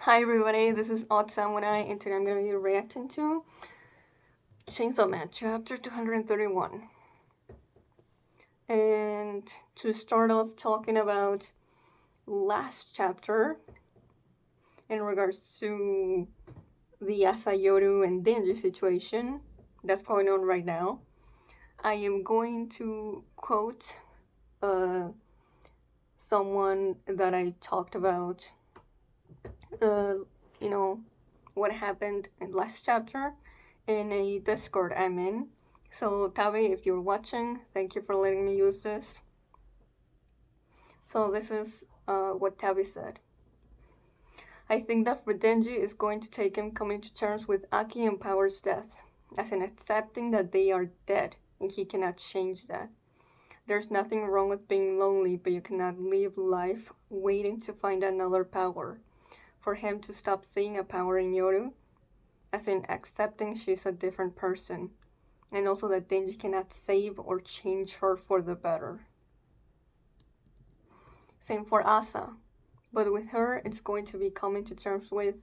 Hi everybody, this is Odd Samurai, and today I'm going to be reacting to Chainsaw Man, chapter 231. And to start off talking about last chapter in regards to the Asayoru and Denji situation that's going on right now, I am going to quote uh, someone that I talked about, uh, you know, what happened in last chapter in a Discord I'm in. So, Tavi, if you're watching, thank you for letting me use this. So, this is what Tavi said. I think that for Denji is going to take him coming to terms with Aki and Power's death, as in accepting that they are dead and he cannot change that. There's nothing wrong with being lonely, but you cannot live life waiting to find another power. For him to stop seeing a power in Yoru, as in accepting she's a different person, and also that Denji cannot save or change her for the better. Same for Asa, but with her, it's going to be coming to terms with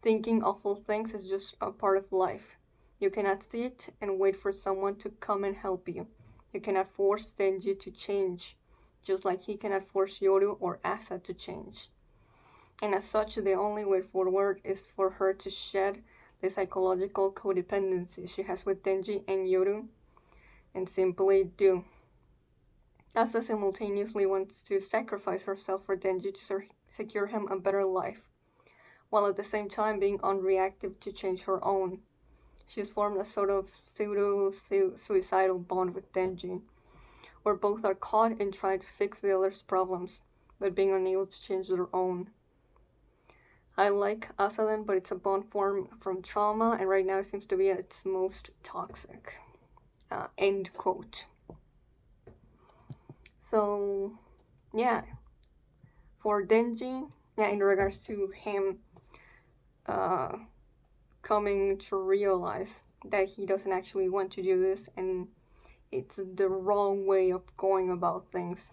thinking awful things is just a part of life. You cannot sit and wait for someone to come and help you. You cannot force Denji to change, just like he cannot force Yoru or Asa to change. And as such, the only way forward is for her to shed the psychological codependency she has with Denji and Yoru and simply do. Asa simultaneously wants to sacrifice herself for Denji to secure him a better life, while at the same time being unreactive to change her own. She's formed a sort of pseudo-suicidal bond with Denji, where both are caught in trying to fix the other's problems, but being unable to change their own. I like Asaden, but it's a bond formed from trauma, and right now it seems to be at its most toxic. End quote. So, yeah, for Denji, yeah, in regards to him uh, coming to realize that he doesn't actually want to do this and it's the wrong way of going about things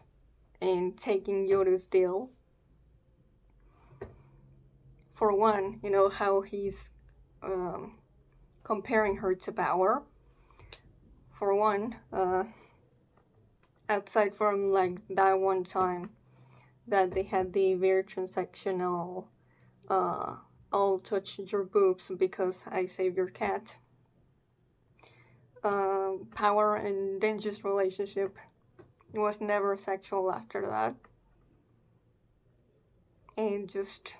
and taking Yoda's deal. For one, you know, how he's comparing her to Power. For one, outside from like that one time that they had the very transactional I'll touch your boobs because I saved your cat. Power and Denji's relationship was never sexual after that. And just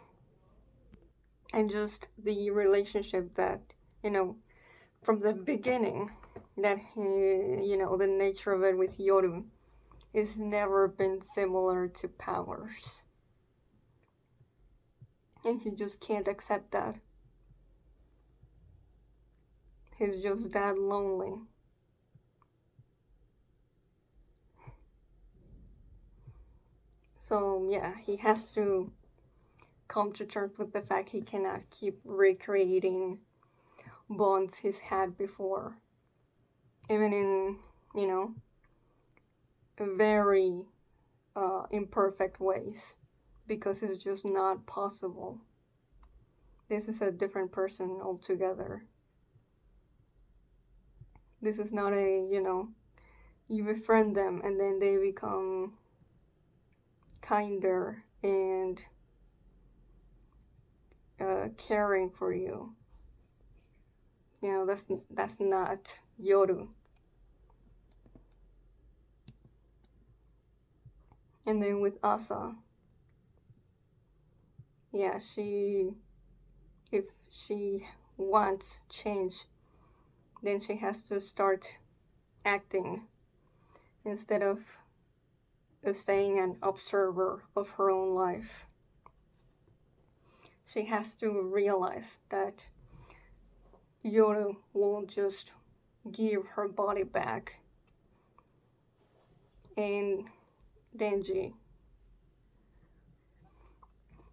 the relationship that, you know, from the beginning that he, the nature of it with Yoru has never been similar to Power's. And he just can't accept that. He's just that lonely. So, yeah, he has to come to terms with the fact he cannot keep recreating bonds he's had before. Even in, you know, very imperfect ways. Because it's just not possible. This is a different person altogether. This is not a, you befriend them and then they become kinder and caring for you. You know, that's not Yoru. And then with Asa, yeah, if she wants change, then she has to start acting instead of staying an observer of her own life. She has to realize that Yoru won't just give her body back, and Denji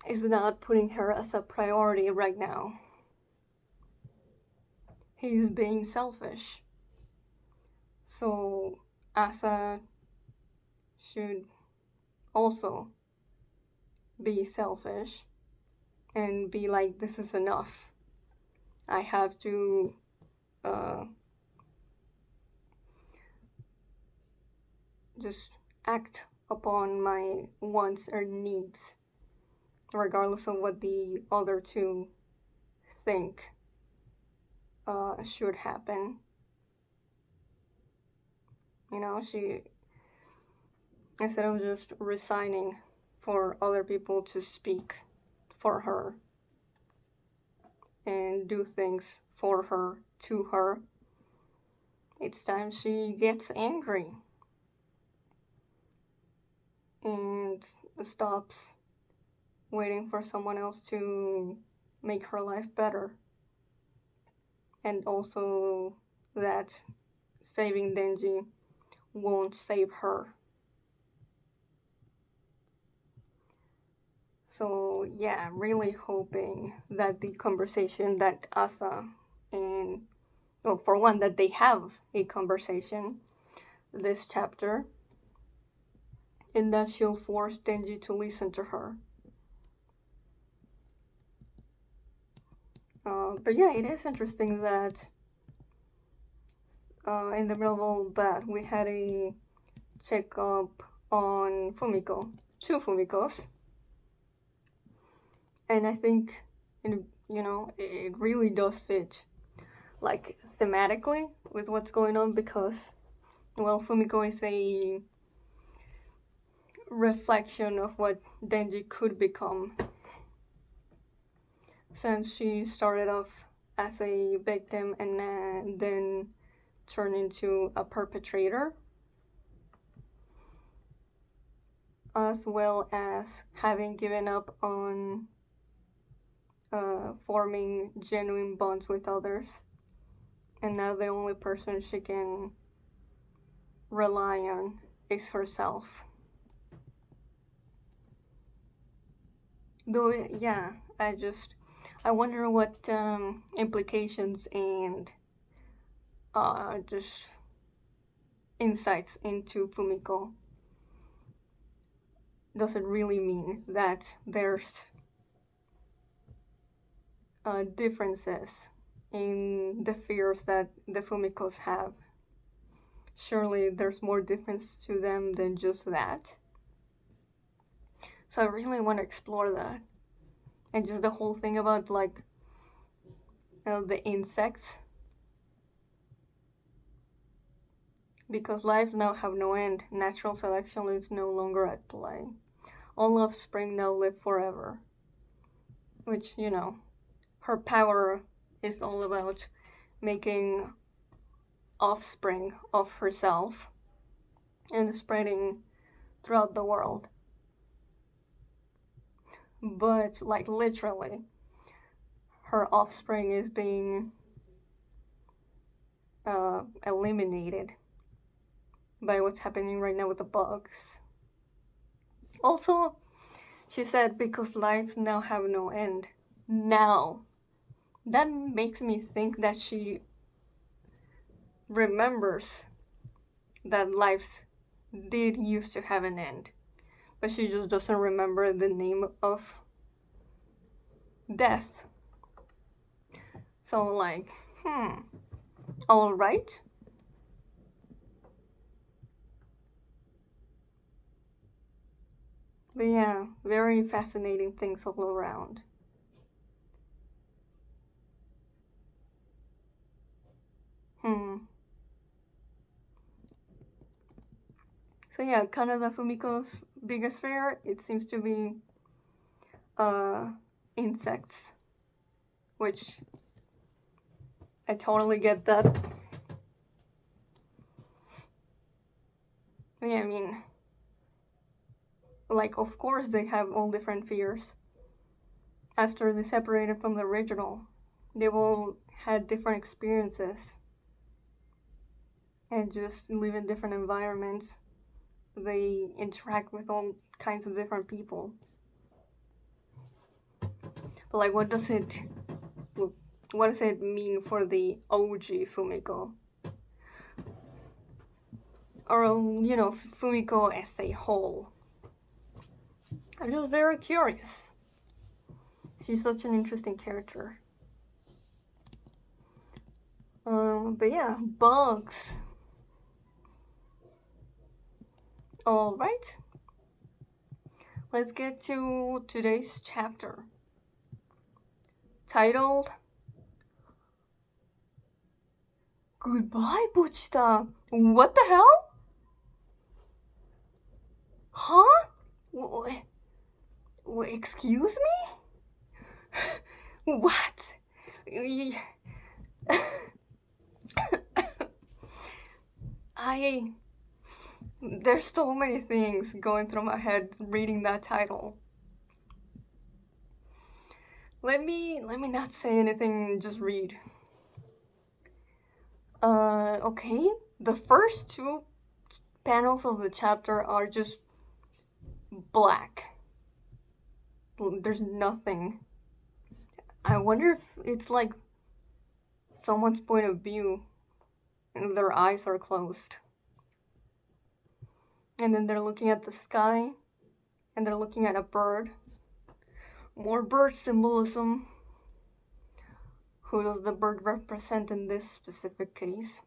is not putting her as a priority right now. He's being selfish. So Asa should also be selfish and be like, this is enough. I have to uh, just act upon my wants or needs, regardless of what the other two think should happen. You know, she, instead of just resigning for other people to speak for her and do things for her, to her, it's time she gets angry and stops waiting for someone else to make her life better. And also that saving Denji won't save her. So yeah, I'm really hoping that the conversation that Asa and, well, for one, that they have a conversation this chapter, and that she'll force Denji to listen to her. But yeah, it is interesting that in the middle of all that, we had a checkup on Fumiko, two Fumikos, and I think, it really does fit, like, thematically with what's going on, because, well, Fumiko is a reflection of what Denji could become, since she started off as a victim and then turned into a perpetrator, as well as having given up on forming genuine bonds with others, and now the only person she can rely on is herself. Though, yeah, I wonder what implications and just insights into Fumiko does it really mean that there's differences in the fears that the Fumikos have. Surely there's more difference to them than just that. So I really want to explore that. And just the whole thing about, like, the insects. Because lives now have no end. Natural selection is no longer at play. All offspring now live forever. Which, her power is all about making offspring of herself and spreading throughout the world. But, like, literally, her offspring is being eliminated by what's happening right now with the bugs. Also, she said, because lives now have no end. Now, that makes me think that she remembers that lives did used to have an end, but she just doesn't remember the name of death. So, like, alright. But yeah, very fascinating things all around. So yeah, Kanada Fumiko's biggest fear, it seems to be insects, which I totally get that. Yeah, I mean, like, of course they have all different fears. After they separated from the original, they've all had different experiences and just live in different environments. They interact with all kinds of different people. But, like, what does it mean for the OG Fumiko? Or, Fumiko as a whole? I'm just very curious. She's such an interesting character. But yeah, bugs. Alright, let's get to today's chapter. Titled Goodbye, Pochita. What the hell? Huh? Excuse me? What? I. There's so many things going through my head reading that title. Let me not say anything and just read. Okay. The first two panels of the chapter are just black. There's nothing. I wonder if it's like someone's point of view and their eyes are closed. And then they're looking at the sky and they're looking at a bird. More bird symbolism. Who does the bird represent in this specific case?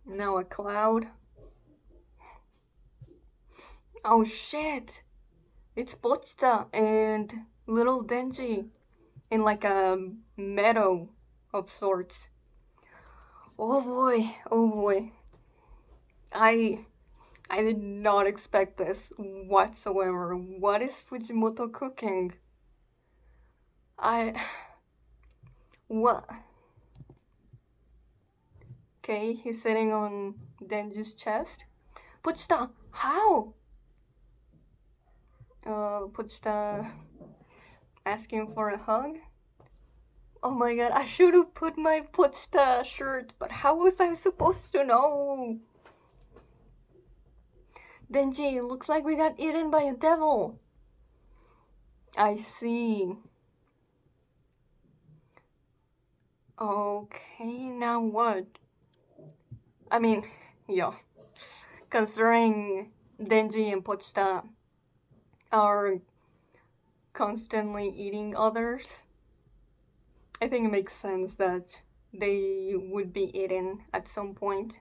Now a cloud. Oh shit! It's Pochita and little Denji in like a meadow of sorts. Oh boy, oh boy. I did not expect this whatsoever. What is Fujimoto cooking? What? Okay, he's sitting on Denji's chest. Pochita, how? Pochita asking for a hug. Oh my god, I should have put my Pochita shirt, but how was I supposed to know? Denji, looks like we got eaten by a devil. I see. Okay, now what? I mean, yeah. Considering Denji and Pochita are constantly eating others, I think it makes sense that they would be eaten at some point.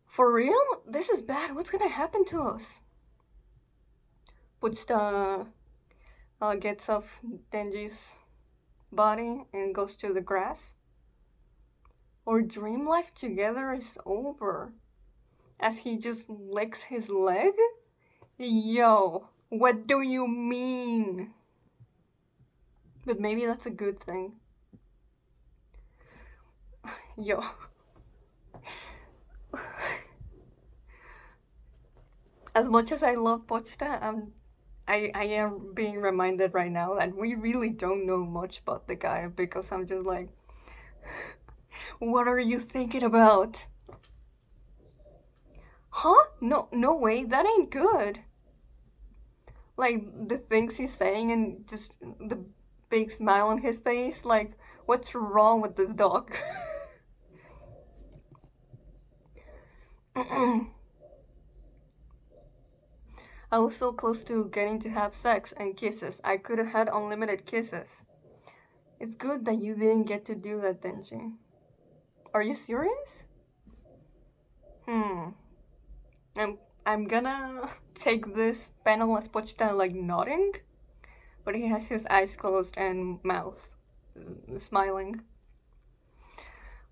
For real? This is bad. What's gonna happen to us? Pochita gets off Denji's body and goes to the grass. Our dream life together is over. As he just licks his leg? Yo, what do you mean? But maybe that's a good thing. Yo. As much as I love Pochita, I am being reminded right now that we really don't know much about the guy because I'm just like, what are you thinking about? Huh? No way, that ain't good. Like, the things he's saying and just the big smile on his face, like, what's wrong with this dog? I was so close to getting to have sex and kisses. I could have had unlimited kisses. It's good that you didn't get to do that, Denji. Are you serious? I'm gonna take this panel as Pochita like nodding, but he has his eyes closed and mouth smiling.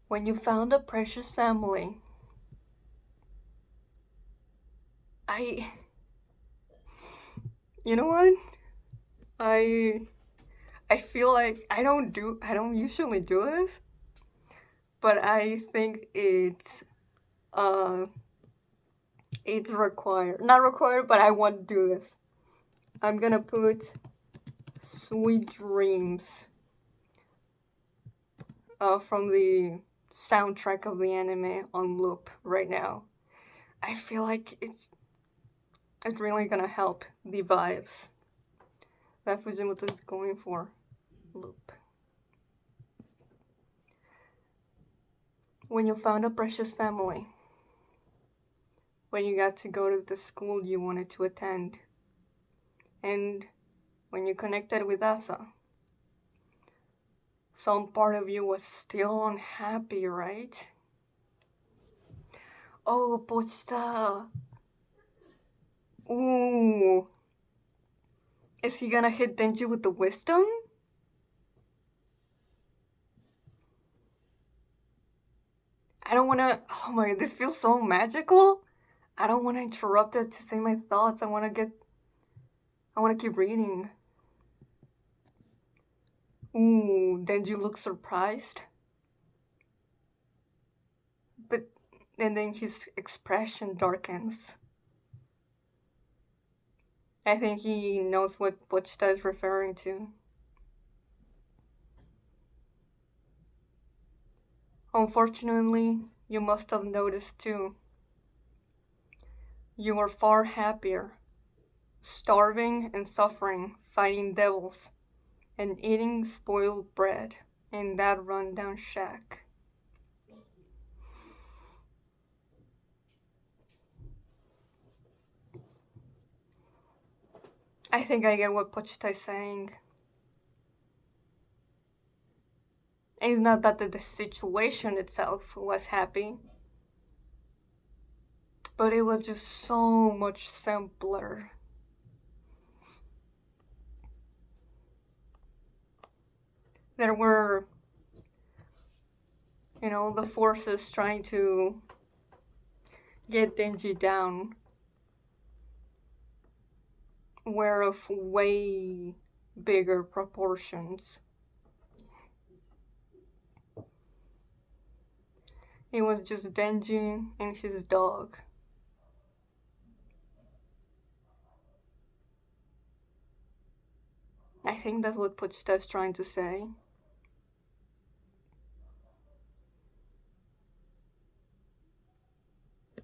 When you found a precious family, you know what? I feel like I don't usually do this, but I think it's required. Not required, but I want to do this. I'm gonna put Sweet Dreams from the soundtrack of the anime on loop right now. I feel like it's really gonna help the vibes that Fujimoto is going for. Loop. When you found a precious family. When you got to go to the school you wanted to attend. And when you connected with Asa, some part of you was still unhappy, right? Oh, Pochita. Ooh. Is he gonna hit Denji with the wisdom? I don't wanna. Oh my, this feels so magical. I don't wanna interrupt it to say my thoughts. I wanna keep reading. Ooh, Denji looks surprised. But. And then his expression darkens. I think he knows what Pochita is referring to. Unfortunately, you must have noticed too. You are far happier, starving and suffering, fighting devils, and eating spoiled bread in that rundown shack. I think I get what Pochita is saying. It's not that the situation itself was happy, but it was just so much simpler. There were, the forces trying to get Denji down were of way bigger proportions. It was just Denji and his dog. I think that's what Pochita is trying to say.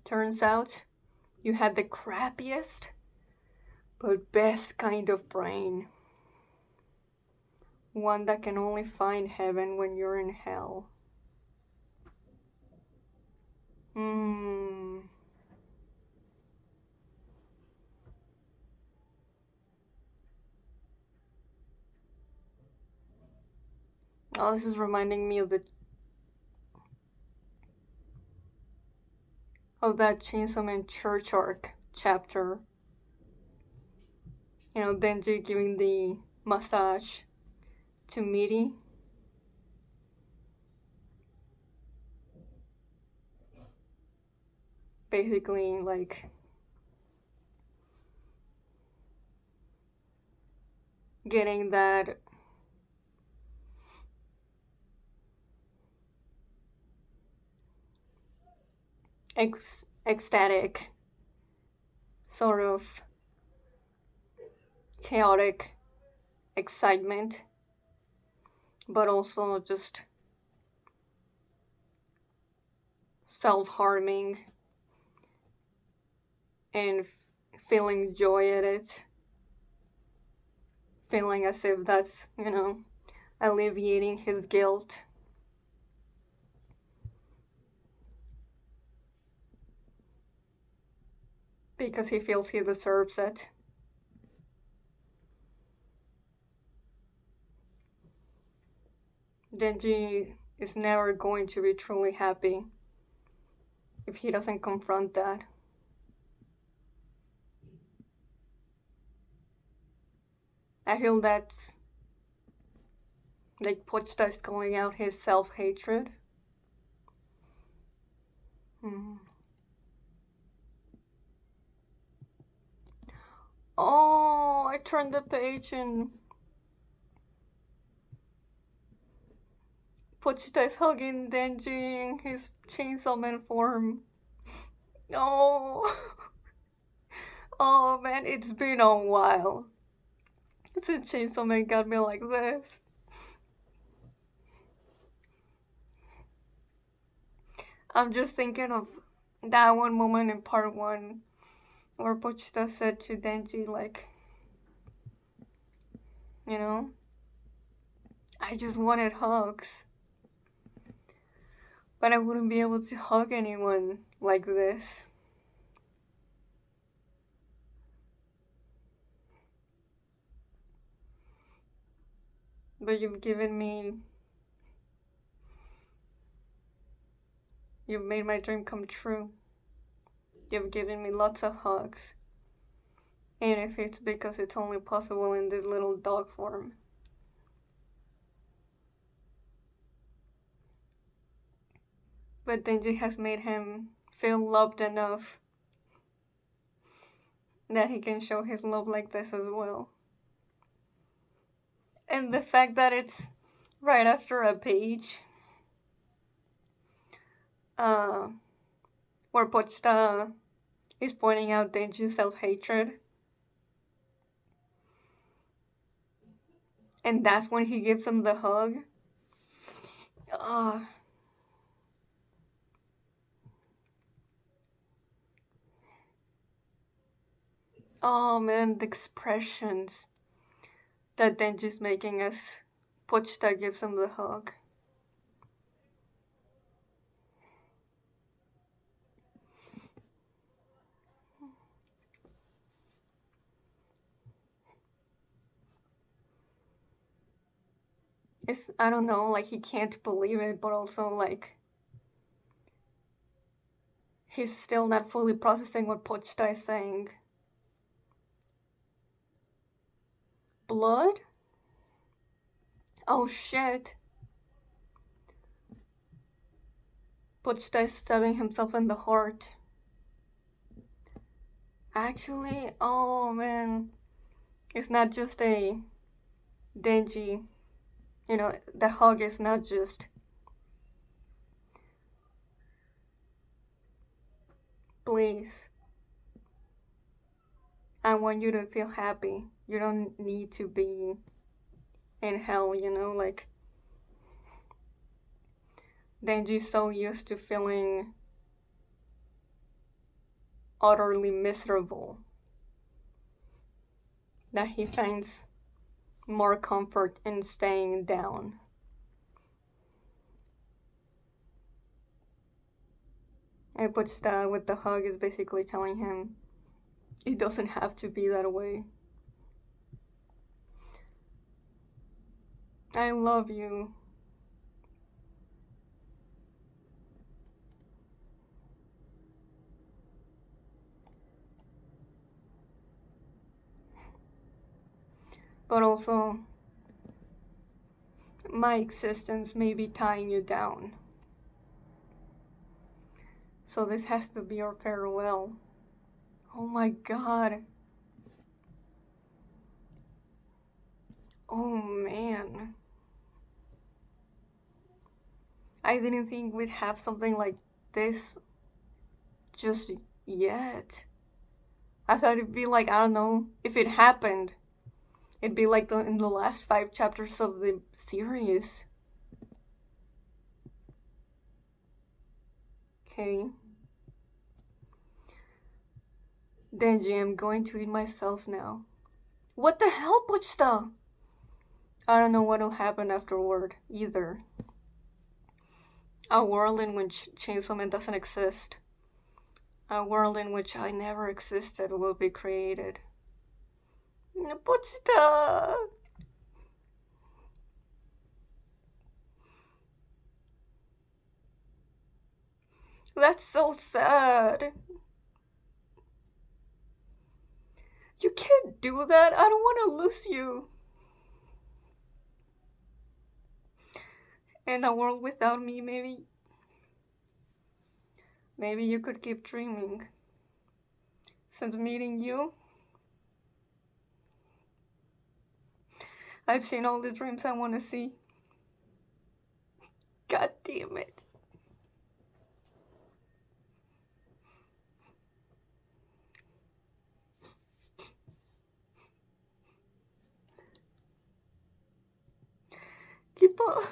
Turns out you had the crappiest but best kind of brain. One that can only find heaven when you're in hell. Hmm. Oh, this is reminding me of that Chainsaw Man Church arc chapter. Denji giving the massage to Miri. Basically, like, getting that ecstatic, sort of chaotic excitement, but also just self-harming and feeling joy at it, feeling as if that's, alleviating his guilt. Because he feels he deserves it. Denji is never going to be truly happy if he doesn't confront that. I feel that, like, Pochita is calling out his self-hatred. Mm. Oh, I turned the page and Pochita is hugging Denji in his Chainsaw Man form. Oh, oh man, it's been a while since Chainsaw Man got me like this. I'm just thinking of that one moment in part one where Pochita said to Denji, like, I just wanted hugs. But I wouldn't be able to hug anyone like this. But you've made my dream come true. You've given me lots of hugs. And if it's because it's only possible in this little dog form. But Denji has made him feel loved enough that he can show his love like this as well. And the fact that it's right after a page uh, where Pochita is pointing out Denji's self-hatred. And that's when he gives him the hug. Uh, oh man, the expressions that Denji's making as Pochita gives him the hug. It's, I don't know, like he can't believe it, but also like he's still not fully processing what Pochita is saying. Blood? Oh shit. Pochita is stabbing himself in the heart. Actually, oh man. It's not just a Denji. You know, the hug is not just please. I want you to feel happy. You don't need to be in hell, you know, like Denji's so used to feeling utterly miserable that he finds more comfort in staying down. And Pochita with the hug is basically telling him it doesn't have to be that way. I love you. But also, my existence may be tying you down. So this has to be our farewell. Oh my god. Oh man. I didn't think we'd have something like this just yet. I thought it'd be like, I don't know, if it happened, it'd be like in the last 5 chapters of the series. Okay. Denji, I'm going to eat myself now. What the hell, Pochita? I don't know what'll happen afterward, either. A world in which Chainsaw Man doesn't exist. A world in which I never existed will be created. Pochita! That's so sad. You can't do that. I don't want to lose you. In a world without me, maybe you could keep dreaming. Since meeting you, I've seen all the dreams I want to see. God damn it. Keep on.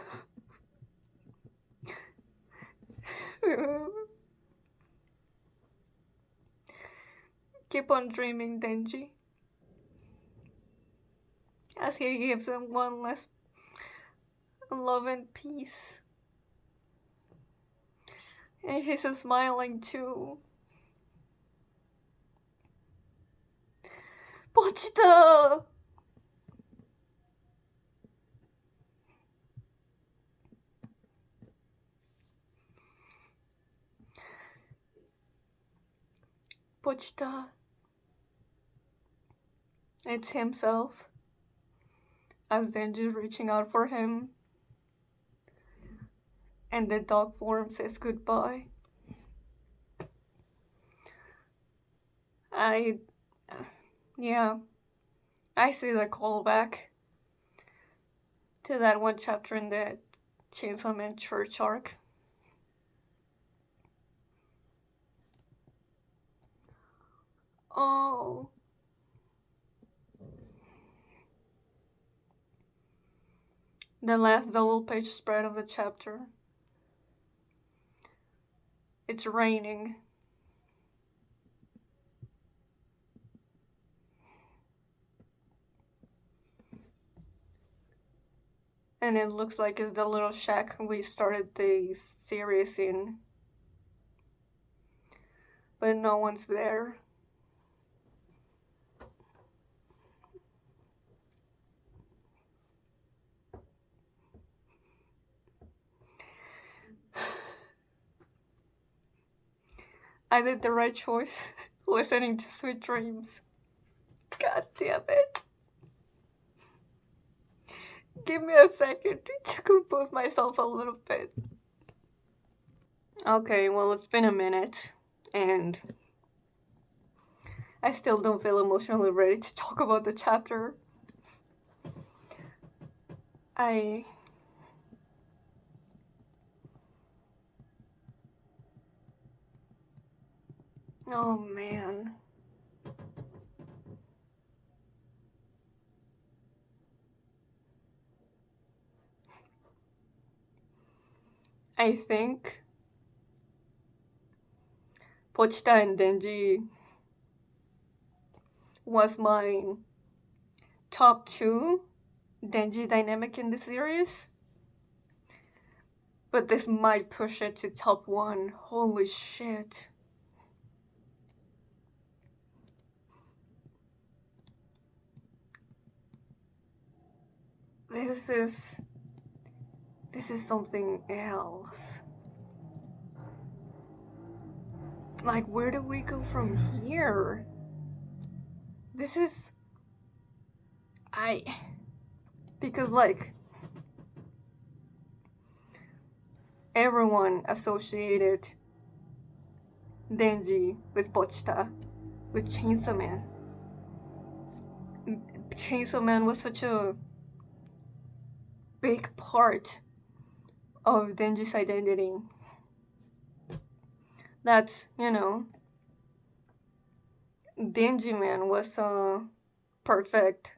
Keep on dreaming, Denji. As he gives him one last love and peace. And he's smiling too. Pochita! Pochita. It's himself. As Denji's reaching out for him, and the dog form says goodbye. I, yeah, I see the callback to that one chapter in the Chainsaw Man Church arc. Oh. The last double page spread of the chapter. It's raining. And it looks like it's the little shack we started the series in. But no one's there. I did the right choice listening to Sweet Dreams. God damn it. Give me a second to compose myself a little bit. Okay, well, it's been a minute, and I still don't feel emotionally ready to talk about the chapter. Oh man. I think Pochita and Denji was my top 2 Denji dynamic in the series. But this might push it to top 1. Holy shit. This is something else. Like, where do we go from here? This is... Because, like, everyone associated Denji with Pochita, with Chainsaw Man. Chainsaw Man was such a big part of Denji's identity. That's, Denji Man was a perfect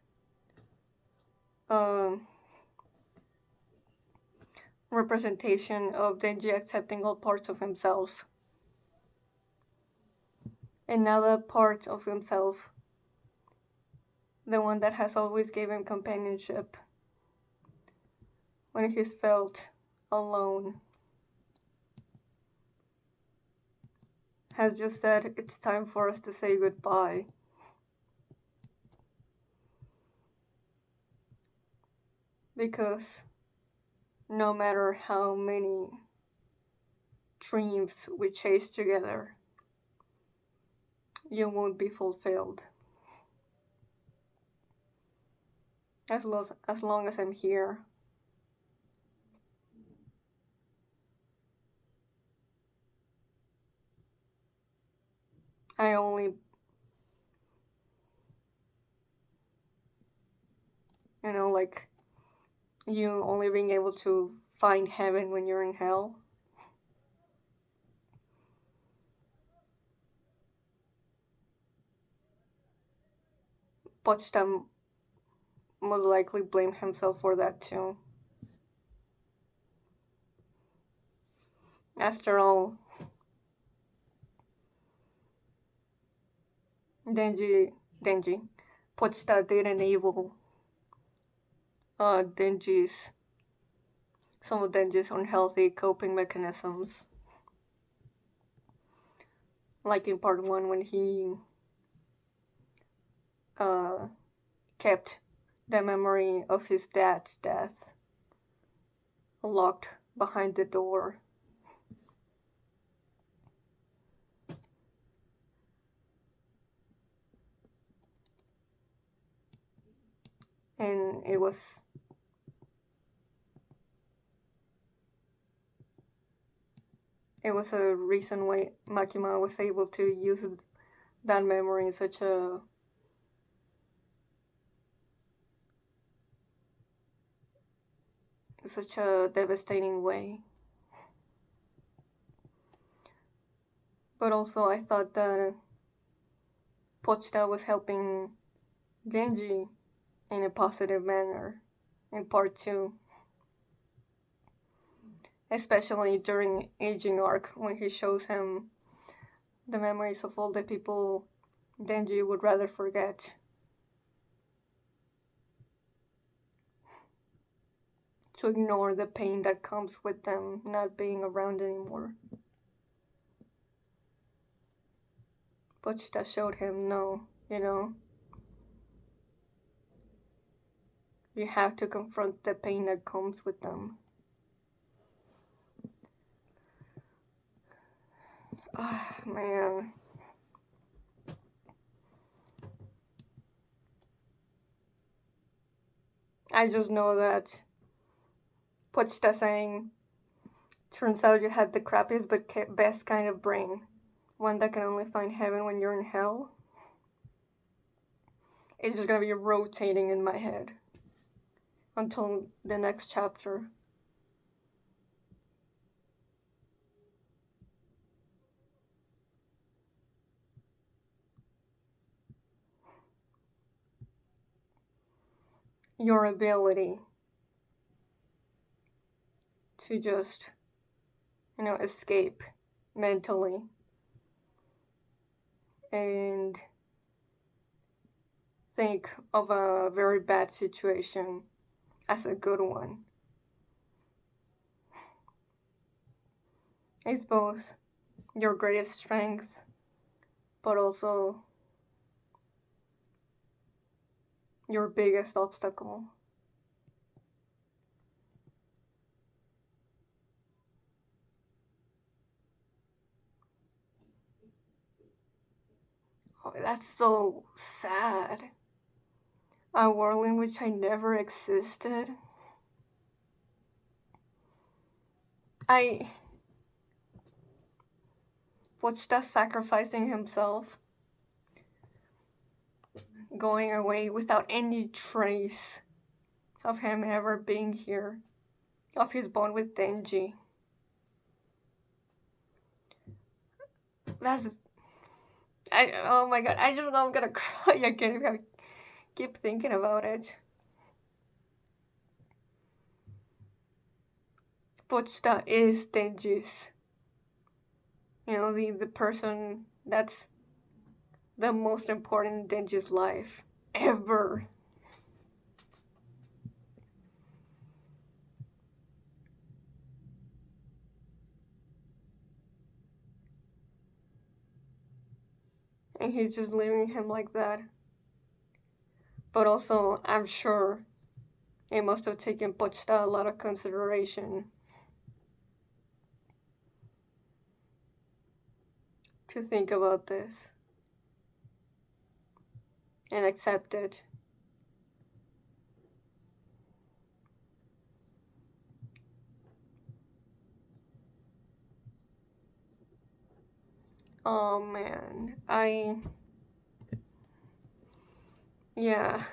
representation of Denji accepting all parts of himself. And now that part of himself, the one that has always given him companionship when he's felt alone, has just said it's time for us to say goodbye. Because no matter how many dreams we chase together, you won't be fulfilled. As long as I'm here. I only, like, you only being able to find heaven when you're in hell. Pochita most likely blame himself for that too. After all, Denji, Pochita did enable some of Denji's unhealthy coping mechanisms. Like in part 1 when he kept the memory of his dad's death locked behind the door. and it was a reason why Makima was able to use that memory in such a devastating way. But also, I thought that Pochita was helping Genji in a positive manner in part 2, especially during aging arc when he shows him the memories of all the people Genji would rather forget, to ignore the pain that comes with them not being around anymore. Pochita showed him, no, you have to confront the pain that comes with them. Ah, man. I just know that Pochita saying, turns out you had the crappiest but best kind of brain, one that can only find heaven when you're in hell. It's just gonna be rotating in my head until the next chapter. Your ability to just, escape mentally and think of a very bad situation as a good one. It's both your greatest strength, but also your biggest obstacle. Oh, that's so sad. A world in which I never existed. I watched us sacrificing himself, going away without any trace of him ever being here, of his bond with Denji. Oh my god, I just know I'm gonna cry again if I keep thinking about it. Pochita is Denji's, the person that's the most important in Denji's life ever. And he's just leaving him like that. But also, I'm sure it must have taken Pochita a lot of consideration to think about this and accept it. Oh man, yeah.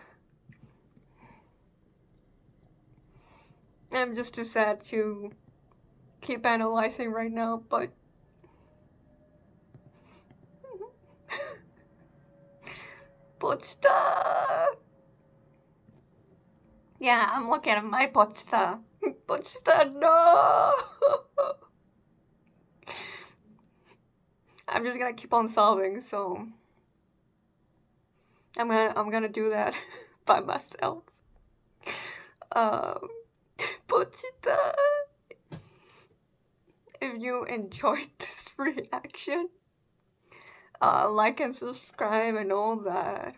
I'm just too sad to keep analyzing right now, but Pochita! Yeah, I'm looking at my Pochita. Pochita, no! I'm just gonna keep on solving, so I'm gonna do that by myself. Pochita, if you enjoyed this reaction, like and subscribe and all that.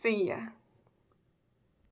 See ya.